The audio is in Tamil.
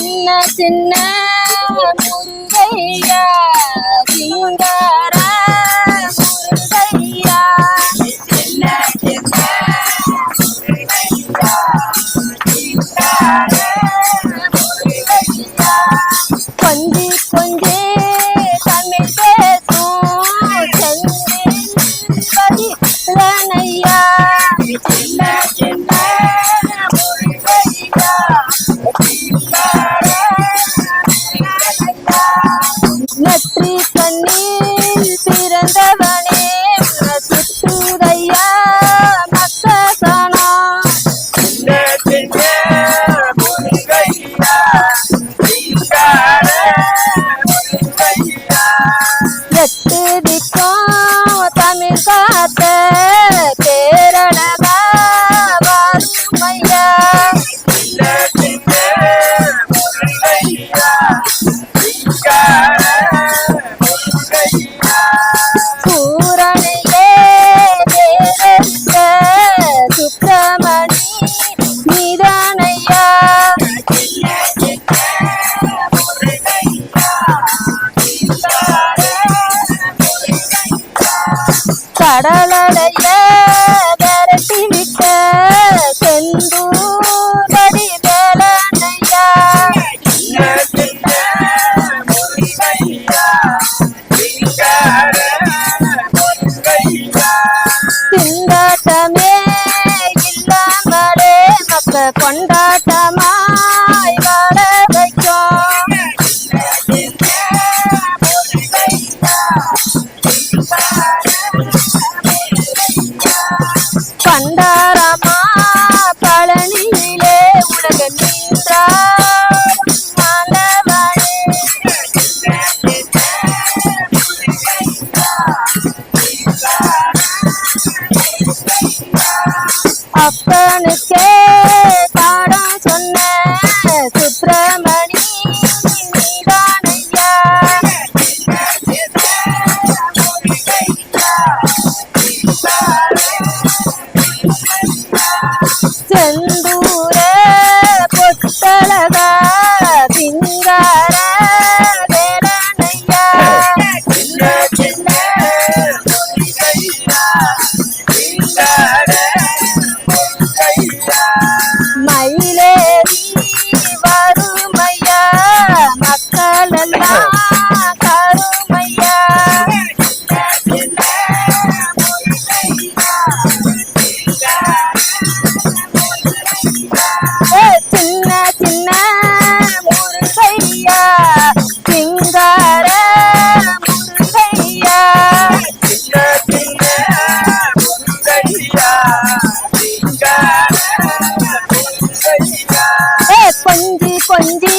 சின்ன சின்ன முருகையா சிங்கார முருகையா சின்ன சின்ன முருகையா சிங்கார முருகையா கொஞ்சி கொஞ்சி தமிழ் பேசும் செந்தில்பதி ரணையா சின்ன சின்ன முருகையா நெற்றி கண்ணீர் பிறந்தவனே சுற்றுதையா மக்கசனா எட்டு திக்கும் தமிழ் காத்த கேரளவா வாருமையா பூரணையே தேரத்த சுப்பிரமணி நீதானையா கடலடைய விரட்டி விட்ட செந்தூரடி வேலனையா திண்டாட்டமே இல்லாமலே மக்க கொண்டாட்டமாய் வாழ வைக்கும் பண்டாரமா பழனியிலே உலக நின்றார் மாணவனே அப்பனுக்கே பாடம் சொன்ன சுப்பிரமணி நீதானையா செந்தூர பொட்டழகா சிங்கார வேலனையா மயிலேறி வருமையா மக்கள் எல்லாம் கருமையா சின்ன சின்ன முருகையா சிங்கார முருகையா கொஞ்சி கொஞ்சி